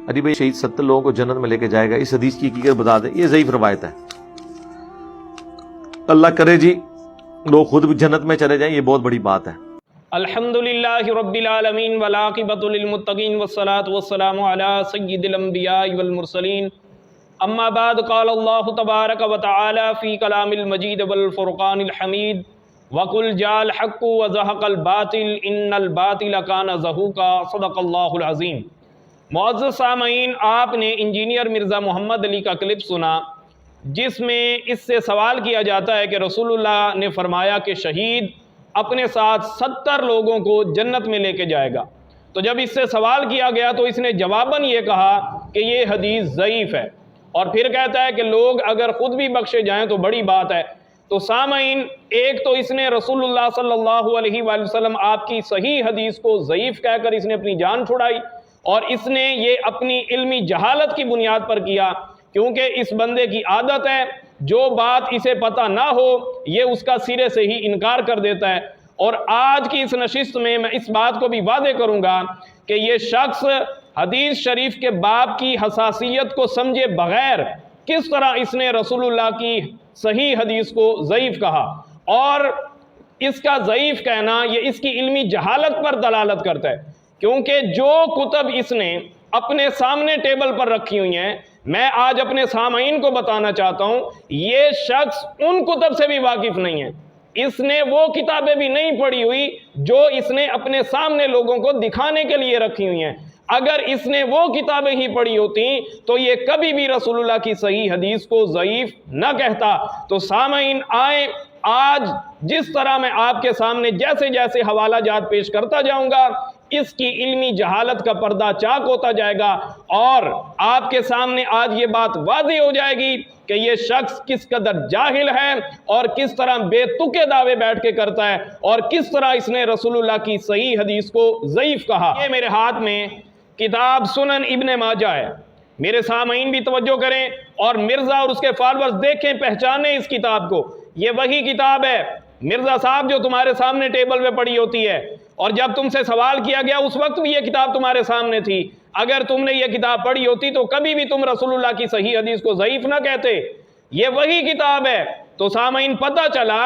ارے بھائی شہید 70 لوگوں کو جنت میں لے کے جائے گا، اس حدیث کی حقیقت بتا دیں، یہ ضعیف روایت ہے۔ اللہ کرے جی لوگ خود بھی جنت میں چلے جائیں، یہ بہت بڑی بات ہے۔ الحمدللہ رب العالمین والعاقبۃ للمتقین والصلاة والسلام علی سید الانبیاء والمرسلین، اما بعد، قال اللہ تبارک وتعالی فی کلام المجید والفرقان الحمید، وقل جاء الحق وزہق الباطل ان الباطل کان زہوقا، صدق اللہ العظیم۔ معزز سامعین، آپ نے انجینئر مرزا محمد علی کا کلپ سنا جس میں اس سے سوال کیا جاتا ہے کہ رسول اللہ نے فرمایا کہ شہید اپنے ساتھ 70 لوگوں کو جنت میں لے کے جائے گا۔ تو جب اس سے سوال کیا گیا تو اس نے جواباً یہ کہا کہ یہ حدیث ضعیف ہے، اور پھر کہتا ہے کہ لوگ اگر خود بھی بخشے جائیں تو بڑی بات ہے۔ تو سامعین، ایک تو اس نے رسول اللہ صلی اللہ علیہ وآلہ وسلم آپ کی صحیح حدیث کو ضعیف کہہ کر اس نے اپنی جان چھڑائی، اور اس نے یہ اپنی علمی جہالت کی بنیاد پر کیا، کیونکہ اس بندے کی عادت ہے جو بات اسے پتہ نہ ہو یہ اس کا سرے سے ہی انکار کر دیتا ہے۔ اور آج کی اس نشست میں میں اس بات کو بھی واضح کروں گا کہ یہ شخص حدیث شریف کے باب کی حساسیت کو سمجھے بغیر کس طرح اس نے رسول اللہ کی صحیح حدیث کو ضعیف کہا، اور اس کا ضعیف کہنا یہ اس کی علمی جہالت پر دلالت کرتا ہے، کیونکہ جو کتب اس نے اپنے سامنے ٹیبل پر رکھی ہوئی ہیں، میں آج اپنے سامعین کو بتانا چاہتا ہوں یہ شخص ان کتب سے بھی واقف نہیں ہے، اس نے وہ کتابیں بھی نہیں پڑھی ہوئی جو اس نے اپنے سامنے لوگوں کو دکھانے کے لیے رکھی ہوئی ہیں۔ اگر اس نے وہ کتابیں ہی پڑھی ہوتی تو یہ کبھی بھی رسول اللہ کی صحیح حدیث کو ضعیف نہ کہتا۔ تو سامعین آئیں، آج جس طرح میں آپ کے سامنے جیسے جیسے حوالہ جات پیش کرتا جاؤں گا اس کی علمی جہالت کا پردہ چاک ہوتا جائے گا، اور آپ کے سامنے آج یہ بات واضح ہو جائے گی کہ یہ شخص کس قدر جاہل ہے اور کس طرح بے تکے دعوے بیٹھ کے کرتا ہے، اور کس طرح اس نے رسول اللہ کی صحیح حدیث کو ضعیف کہا۔ یہ میرے ہاتھ میں کتاب سنن ابن ماجہ ہے، میرے سامعین بھی توجہ کریں، اور مرزا اور اس کے فالورز دیکھیں، پہچانیں اس کتاب کو۔ یہ وہی کتاب ہے مرزا صاحب جو تمہارے سامنے ٹیبل پہ پڑی ہوتی ہے، اور جب تم سے سوال کیا گیا اس وقت بھی یہ کتاب تمہارے سامنے تھی۔ اگر تم نے یہ کتاب پڑھی ہوتی تو کبھی بھی تم رسول اللہ کی صحیح حدیث کو ضعیف نہ کہتے۔ یہ وہی کتاب ہے۔ تو سامعین پتہ چلا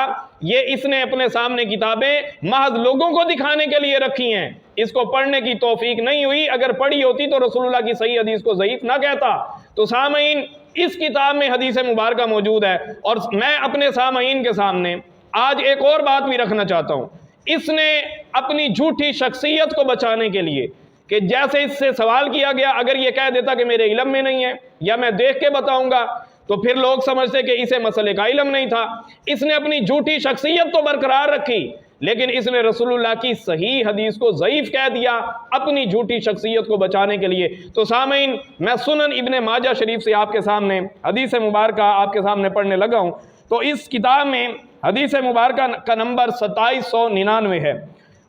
یہ اس نے اپنے سامنے کتابیں محض لوگوں کو دکھانے کے لیے رکھی ہیں، اس کو پڑھنے کی توفیق نہیں ہوئی، اگر پڑھی ہوتی تو رسول اللہ کی صحیح حدیث کو ضعیف نہ کہتا۔ تو سامعین اس کتاب میں حدیث مبارکہ موجود ہے، اور میں اپنے سامعین کے سامنے آج ایک اور بات بھی رکھنا چاہتا ہوں۔ اس نے اپنی جھوٹی شخصیت کو بچانے کے لیے کہ جیسے اس سے سوال کیا گیا اگر یہ کہہ دیتا کہ میرے علم میں نہیں ہے یا میں دیکھ کے بتاؤں گا تو پھر لوگ سمجھتے کہ اسے مسئلے کا علم نہیں تھا۔ اس نے اپنی جھوٹی شخصیت تو برقرار رکھی، لیکن اس نے رسول اللہ کی صحیح حدیث کو ضعیف کہہ دیا اپنی جھوٹی شخصیت کو بچانے کے لیے۔ تو سامعین میں سنن ابن ماجہ شریف سے آپ کے سامنے حدیث مبارکہ آپ کے سامنے پڑھنے لگا ہوں۔ تو اس کتاب میں حدیث مبارکہ کا نمبر 2799 ہے۔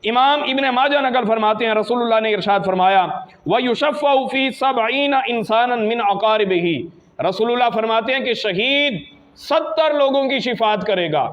امام ابن ماجہ نقل فرماتے ہیں رسول اللہ نے ارشاد فرمایا وَيُشَفَّعُ فِي 70 إِنسَانًا مِنْ أَقَارِبِهِ، رسول اللہ فرماتے ہیں کہ شہید 70 لوگوں کی شفاعت کرے گا۔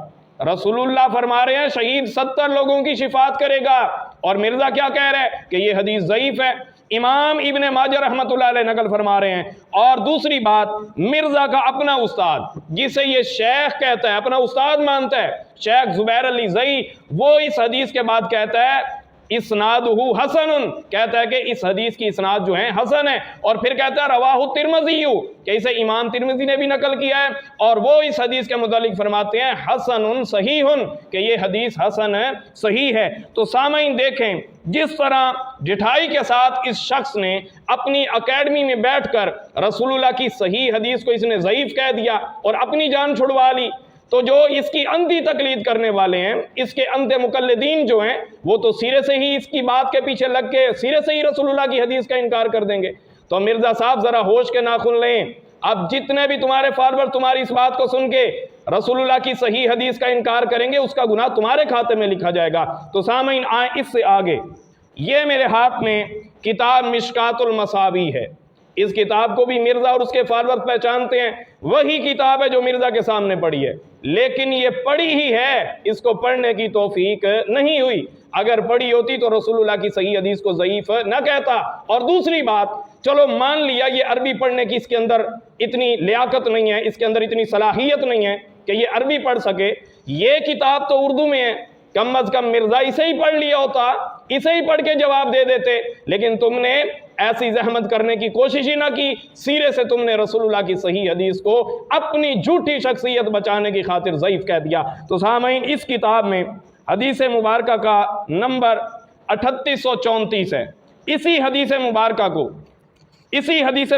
رسول اللہ فرما رہے ہیں شہید 70 لوگوں کی شفاعت کرے گا، اور مرزا کیا کہہ رہے ہیں کہ یہ حدیث ضعیف ہے۔ امام ابن ماجہ رحمۃ اللہ علیہ نقل فرما رہے ہیں۔ اور دوسری بات، مرزا کا اپنا استاد جسے یہ شیخ کہتا ہے، اپنا استاد مانتا ہے، شیخ زبیر علی زئی، وہ اس حدیث کے بعد کہتا ہے اسنادہ حسن، کہتا ہے کہ اس حدیث کی اسناد جو ہے حسن ہے، اور پھر کہتا ہے رواہ ترمذی، کہ اسے امام ترمذی نے بھی نقل کیا ہے، اور وہ اس حدیث کے متعلق فرماتے ہیں حسن صحیح، کہ یہ حدیث حسن ہے، صحیح ہے۔ تو سامعین دیکھیں جس طرح ڈٹھائی کے ساتھ اس شخص نے اپنی اکیڈمی میں بیٹھ کر رسول اللہ کی صحیح حدیث کو اس نے ضعیف کہہ دیا اور اپنی جان چھڑوا لی، تو جو اس کی اندھی تقلید کرنے والے ہیں، اس کے اندھے مقلدین جو ہیں، وہ تو سرے سے ہی اس کی بات کے پیچھے لگ کے سرے سے ہی رسول اللہ کی حدیث کا انکار کر دیں گے۔ تو مرزا صاحب ذرا ہوش کے ناخن لیں، اب جتنے بھی تمہارے فالوور تمہاری اس بات کو سن کے رسول اللہ کی صحیح حدیث کا انکار کریں گے اس کا گناہ تمہارے کھاتے میں لکھا جائے گا۔ تو سامعین آئیں اس سے آگے، یہ میرے ہاتھ میں کتاب مشکات المصابیح ہے، اس کتاب کو بھی مرزا اور اس کے فالوورز پہچانتے ہیں، وہی کتاب ہے جو مرزا کے سامنے پڑھی ہے، لیکن یہ پڑھی ہی ہے، اس کو پڑھنے کی توفیق نہیں ہوئی۔ اگر پڑھی ہوتی تو رسول اللہ کی صحیح حدیث کو ضعیف نہ کہتا۔ اور دوسری بات، چلو مان لیا یہ عربی پڑھنے کی اس کے اندر اتنی لیاقت نہیں ہے، اس کے اندر اتنی صلاحیت نہیں ہے کہ یہ عربی پڑھ سکے، یہ کتاب تو اردو میں ہے، کم از کم مرزا اسے ہی پڑھ لیا ہوتا، اسے ہی پڑھ کے جواب دے دیتے، لیکن تم نے ایسی زحمت کرنے کی کوشش ہی نہ کی، سیرے سے تم نے رسول اللہ کی صحیح حدیث کو اپنی جھوٹی شخصیت بچانے کی خاطر ضعیف کہہ دیا۔ تو سامعین، اس کتاب میں حدیث مبارکہ کا نمبر 3834 ہے۔ اسی حدیث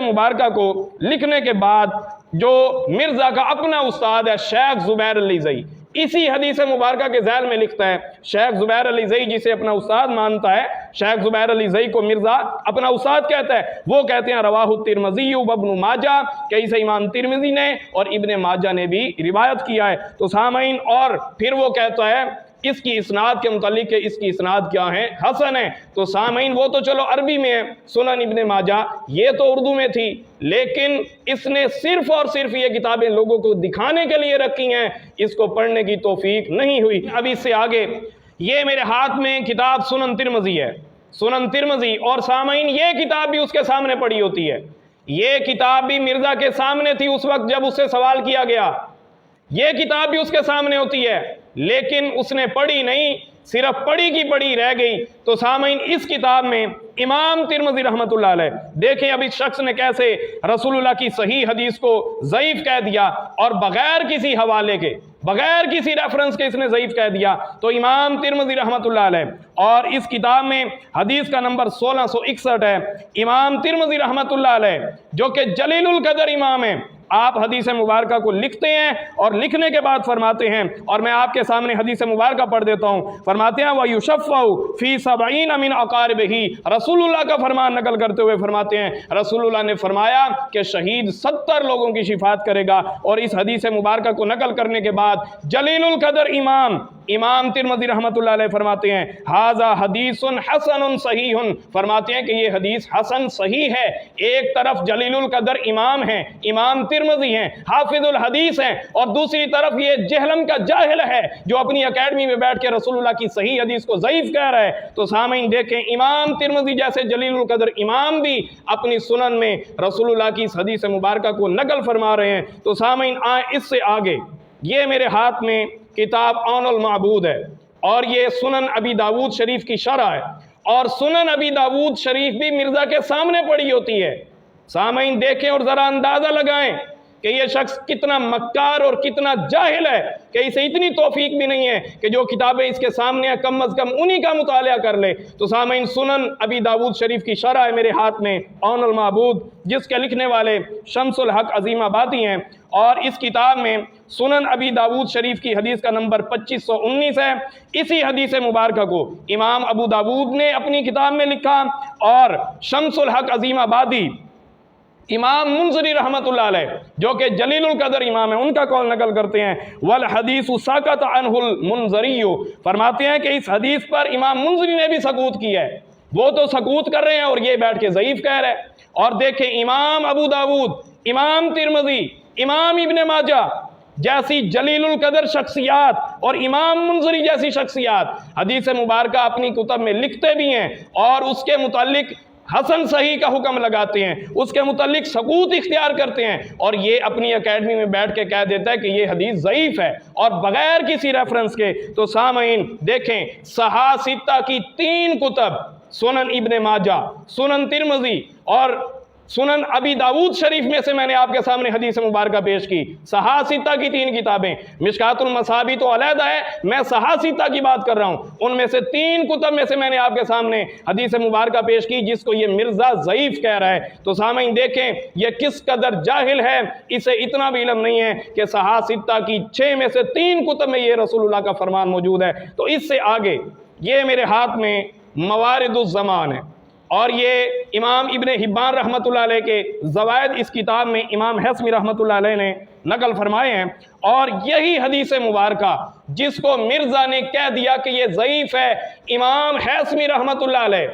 مبارکہ کو لکھنے کے بعد جو مرزا کا اپنا استاد ہے شیخ زبیر علی زئی، اسی حدیث مبارکہ کے ذیل میں لکھتا ہے، شیخ زبیر علی زئی جسے اپنا استاد مانتا ہے، شیخ زبیر علی زئی کو مرزا اپنا استاد کہتا ہے، وہ کہتے ہیں رواہ الترمذی و ابن ماجہ، کہ اسے امام ترمذی نے اور ابن ماجہ نے بھی روایت کیا ہے۔ تو سامعین، اور پھر وہ کہتا ہے اس کی اسناد کے متعلق کہ اس کی اسناد کیا ہے؟ حسن ہے۔ تو سامعین، وہ تو چلو عربی میں ہے سنن ابن ماجہ، یہ تو اردو میں تھی، لیکن اس نے صرف اور صرف یہ کتابیں لوگوں کو دکھانے کے لیے رکھی ہیں، اس کو پڑھنے کی توفیق نہیں ہوئی۔ اب اس سے آگے یہ میرے ہاتھ میں کتاب سنن ترمذی ہے، سنن ترمذی، اور سامعین یہ کتاب بھی اس کے سامنے پڑھی ہوتی ہے، یہ کتاب بھی مرزا کے سامنے تھی اس وقت جب اس سے سوال کیا گیا، یہ کتاب بھی اس کے سامنے ہوتی ہے، لیکن اس نے پڑھی نہیں، صرف پڑھی کی پڑھی رہ گئی۔ تو سامعین، اس کتاب میں امام ترمذی رحمۃ اللہ علیہ، دیکھیں اب اس شخص نے کیسے رسول اللہ کی صحیح حدیث کو ضعیف کہہ دیا، اور بغیر کسی حوالے کے، بغیر کسی ریفرنس کے اس نے ضعیف کہہ دیا۔ تو امام ترمذی رحمۃ اللہ علیہ، اور اس کتاب میں حدیث کا نمبر 1661 ہے، امام ترمذی رحمۃ اللہ علیہ جو کہ جلیل القدر امام ہیں، آپ حدیث مبارکہ کو لکھتے ہیں اور لکھنے کے بعد فرماتے ہیں، اور میں آپ کے سامنے حدیث مبارکہ پڑھ دیتا ہوں، فرماتے ہیں وَيُشَفَّعُ فِي 70 مِنْ أَقَارِبِهِ، رسول اللہ کا فرمان نقل کرتے ہوئے فرماتے ہیں رسول اللہ نے فرمایا کہ شہید 70 لوگوں کی شفاعت کرے گا۔ اور اس حدیث مبارکہ کو نقل کرنے کے بعد جلیل القدر امام ترمذی رحمۃ اللہ علیہ فرماتے ہیں ھذا حدیث حسن صحیح، فرماتے ہیں کہ یہ حدیث حسن صحیح ہے۔ ایک طرف جلیل القدر امام ہیں، امام ترمذی ہیں، حافظ الحدیث ہیں، اور دوسری طرف یہ جہلم کا جاہل ہے جو اپنی اکیڈمی میں بیٹھ کے رسول اللہ کی صحیح حدیث کو ضعیف کہہ رہا ہے۔ تو سامعین دیکھیں، امام ترمذی جیسے جلیل القدر امام بھی اپنی سنن میں رسول اللہ کی اس حدیث مبارکہ کو نقل فرما رہے ہیں۔ تو سامعین، اس سے آگے یہ میرے ہاتھ میں کتاب عون المعبود ہے، اور یہ سنن ابی داود شریف کی شرح ہے، اور سنن ابی داود شریف بھی مرزا کے سامنے پڑھی ہوتی ہے۔ سامعین دیکھیں اور ذرا اندازہ لگائیں کہ یہ شخص کتنا مکار اور کتنا جاہل ہے کہ اسے اتنی توفیق بھی نہیں ہے کہ جو کتابیں اس کے سامنے ہیں کم از کم انہی کا مطالعہ کر لے۔ تو سامعین، سنن ابی داود شریف کی شرح ہے میرے ہاتھ میں، عون المعبود، جس کے لکھنے والے شمس الحق عظیم آبادی ہیں، اور اس کتاب میں سنن ابی داود شریف کی حدیث کا نمبر 2519 ہے۔ اسی حدیث مبارکہ کو امام ابو داود نے اپنی کتاب میں لکھا، اور شمس الحق عظیم آبادی امام منذری رحمۃ اللہ علیہ جو کہ جلیل القدر امام ہیں، ان کا قول نقل کرتے ہیں والحدیث سکت عنہ المنذری، فرماتے ہیں کہ اس حدیث پر امام منذری نے بھی سکوت کی ہے، وہ تو سکوت کر رہے ہیں اور یہ بیٹھ کے ضعیف کہہ رہے ہیں۔ اور دیکھیں، امام ابو داود، امام ترمذی، امام ابن ماجہ جیسی جلیل القدر شخصیات اور امام منذری جیسی شخصیات حدیث مبارکہ اپنی کتب میں لکھتے بھی ہیں، اور اس کے متعلق حسن صحیح کا حکم لگاتے ہیں، اس کے متعلق سکوت اختیار کرتے ہیں، اور یہ اپنی اکیڈمی میں بیٹھ کے کہہ دیتا ہے کہ یہ حدیث ضعیف ہے اور بغیر کسی ریفرنس کے۔ تو سامعین دیکھیں، صحاح ستہ کی 3 کتب، سنن ابن ماجہ، سنن ترمذی اور سنن ابی داود شریف میں سے میں نے آپ کے سامنے حدیث مبارکہ پیش کی۔ صحاح ستہ کی 3 کتابیں، مشکات المصابیح تو علیحدہ ہے، میں صحاح ستہ کی بات کر رہا ہوں، ان میں سے 3 کتب میں سے میں نے آپ کے سامنے حدیث مبارکہ پیش کی جس کو یہ مرزا ضعیف کہہ رہا ہے۔ تو سامعین دیکھیں یہ کس قدر جاہل ہے، اسے اتنا بھی علم نہیں ہے کہ صحاح ستہ کی 6 میں سے 3 کتب میں یہ رسول اللہ کا فرمان موجود ہے۔ تو اس سے آگے یہ میرے ہاتھ میں موارد الزمان ہے، اور یہ امام ابن حبان رحمۃ اللہ علیہ کے زوائد اس کتاب میں امام حیثمی رحمۃ اللہ علیہ نے نقل فرمائے ہیں، اور یہی حدیث مبارکہ جس کو مرزا نے کہہ دیا کہ یہ ضعیف ہے، امام حیثمی رحمۃ اللہ علیہ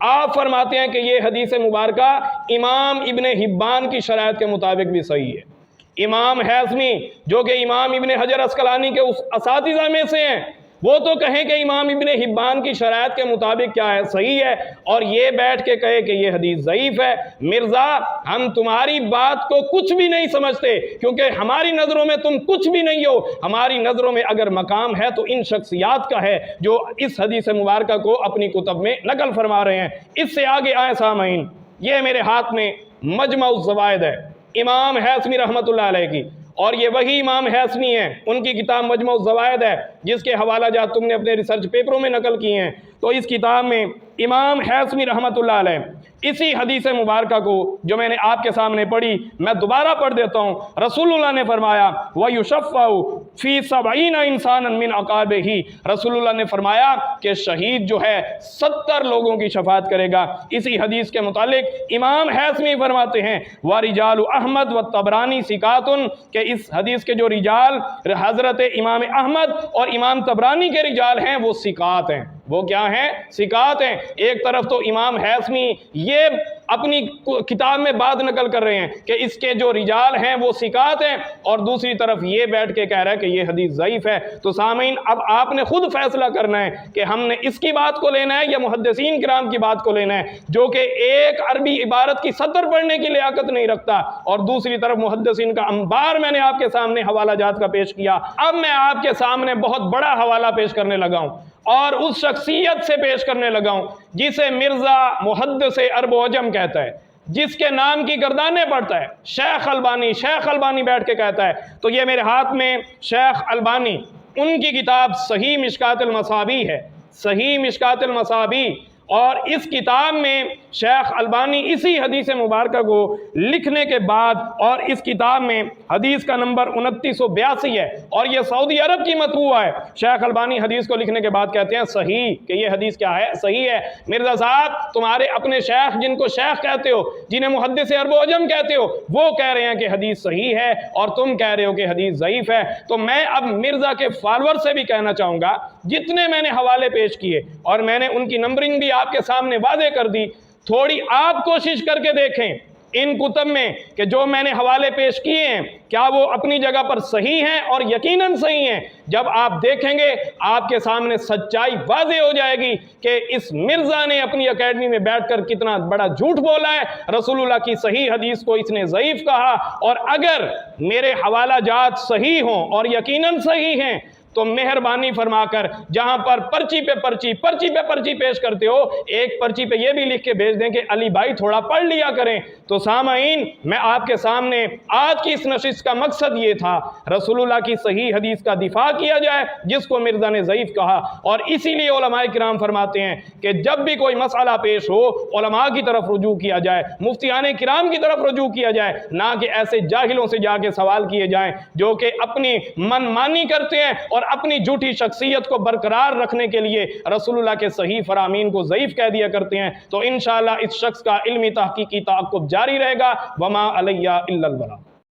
آپ فرماتے ہیں کہ یہ حدیث مبارکہ امام ابن حبان کی شرائط کے مطابق بھی صحیح ہے۔ امام حیثمی جو کہ امام ابن حجر عسقلانی کے اس اساتذہ میں سے ہیں، وہ تو کہیں کہ امام ابن حبان کی شرائط کے مطابق کیا ہے، صحیح ہے، اور یہ بیٹھ کے کہے کہ یہ حدیث ضعیف ہے۔ مرزا، ہم تمہاری بات کو کچھ بھی نہیں سمجھتے، کیونکہ ہماری نظروں میں تم کچھ بھی نہیں ہو۔ ہماری نظروں میں اگر مقام ہے تو ان شخصیات کا ہے جو اس حدیث مبارکہ کو اپنی کتب میں نقل فرما رہے ہیں۔ اس سے آگے آئے سامعین، یہ میرے ہاتھ میں مجمع الزوائد ہے امام حیثمی رحمۃ اللہ علیہ کی، اور یہ وہی امام حیثمی ہیں، ان کی کتاب مجمع الزوائد ہے جس کے حوالہ جات تم نے اپنے ریسرچ پیپروں میں نقل کیے ہیں۔ تو اس کتاب میں امام حیثمی رحمۃ اللہ علیہ اسی حدیث مبارکہ کو جو میں نے آپ کے سامنے پڑھی میں دوبارہ پڑھ دیتا ہوں۔ رسول اللہ نے فرمایا وَيُشَفَّعُ فِي 70 إِنسَانًا مِنْ عَقَابِهِ، رسول اللہ نے فرمایا کہ شہید جو ہے 70 لوگوں کی شفاعت کرے گا۔ اسی حدیث کے متعلق امام حیثمی فرماتے ہیں وَرِجَالُ احمد وَالطَّبْرَانِي ثِقَاتٌ، کہ اس حدیث کے جو رجال حضرت امام احمد اور امام طبرانی کے رجال ہیں وہ ثقات ہیں۔ وہ کیا ہیں؟ ثقات ہیں۔ ایک طرف تو امام حیثمی یہ اپنی کتاب میں بات نقل کر رہے ہیں کہ اس کے جو رجال ہیں وہ ثقات ہیں، اور دوسری طرف یہ بیٹھ کے کہہ رہا ہے کہ یہ حدیث ضعیف ہے۔ تو سامعین، اب آپ نے خود فیصلہ کرنا ہے کہ ہم نے اس کی بات کو لینا ہے یا محدثین کرام کی بات کو لینا ہے، جو کہ ایک عربی عبارت کی سطر پڑھنے کی لیاقت نہیں رکھتا، اور دوسری طرف محدثین کا انبار میں نے آپ کے سامنے حوالہ جات کا پیش کیا۔ اب میں آپ کے سامنے بہت بڑا حوالہ پیش کرنے لگا ہوں، اور اس شخصیت سے پیش کرنے لگا ہوں جسے مرزا محدث عرب و عجم کہتا ہے، جس کے نام کی گردانیں پڑھتا ہے، شیخ البانی۔ شیخ البانی بیٹھ کے کہتا ہے، تو یہ میرے ہاتھ میں شیخ البانی ان کی کتاب صحیح مشکات المصابیح ہے، صحیح مشکات المصابیح، اور اس کتاب میں شیخ البانی اسی حدیث مبارکہ کو لکھنے کے بعد، اور اس کتاب میں حدیث کا نمبر 2982 ہے، اور یہ سعودی عرب کی مطبوع ہے۔ شیخ البانی حدیث کو لکھنے کے بعد کہتے ہیں صحیح، کہ یہ حدیث کیا ہے؟ صحیح ہے۔ مرزا صاحب، تمہارے اپنے شیخ جن کو شیخ کہتے ہو، جنہیں محدث عرب و عجم کہتے ہو، وہ کہہ رہے ہیں کہ حدیث صحیح ہے، اور تم کہہ رہے ہو کہ حدیث ضعیف ہے۔ تو میں اب مرزا کے فالوور سے بھی کہنا چاہوں گا، جتنے میں نے حوالے پیش کیے اور میں نے ان کی نمبرنگ بھی آپ کے سامنے واضح کر دی، تھوڑی آپ کوشش کر کے دیکھیں ان کتب میں کہ جو میں نے حوالے پیش کیے ہیں کیا وہ اپنی جگہ پر صحیح ہیں، اور یقیناً صحیح ہیں۔ جب آپ دیکھیں گے آپ کے سامنے سچائی واضح ہو جائے گی کہ اس مرزا نے اپنی اکیڈمی میں بیٹھ کر کتنا بڑا جھوٹ بولا ہے، رسول اللہ کی صحیح حدیث کو اس نے ضعیف کہا۔ اور اگر میرے حوالہ جات صحیح ہوں اور یقیناً صحیح ہیں تو مہربانی فرما کر جہاں پر پرچی پہ پرچی پیش کرتے ہو، ایک پرچی پہ یہ بھی لکھ کے بھیج دیں کہ علی بھائی تھوڑا پڑھ لیا کریں۔ تو سامعین، میں آپ کے سامنے آج کی اس نشست کا مقصد یہ تھا، رسول اللہ کی صحیح حدیث کا دفاع کیا جائے جس کو مرزا نے ضعیف کہا، اور اسی لیے علماء کرام فرماتے ہیں کہ جب بھی کوئی مسئلہ پیش ہو علماء کی طرف رجوع کیا جائے، مفتیان کرام کی طرف رجوع کیا جائے، نہ کہ ایسے جاہلوں سے جا کے سوال کیے جائیں جو کہ اپنی من مانی کرتے ہیں اور اپنی جھوٹی شخصیت کو برقرار رکھنے کے لیے رسول اللہ کے صحیح فرامین کو ضعیف کہہ دیا کرتے ہیں۔ تو انشاءاللہ اس شخص کا علمی تحقیقی تعاقب جاری رہے گا۔ وما علیہ الا البلاغ۔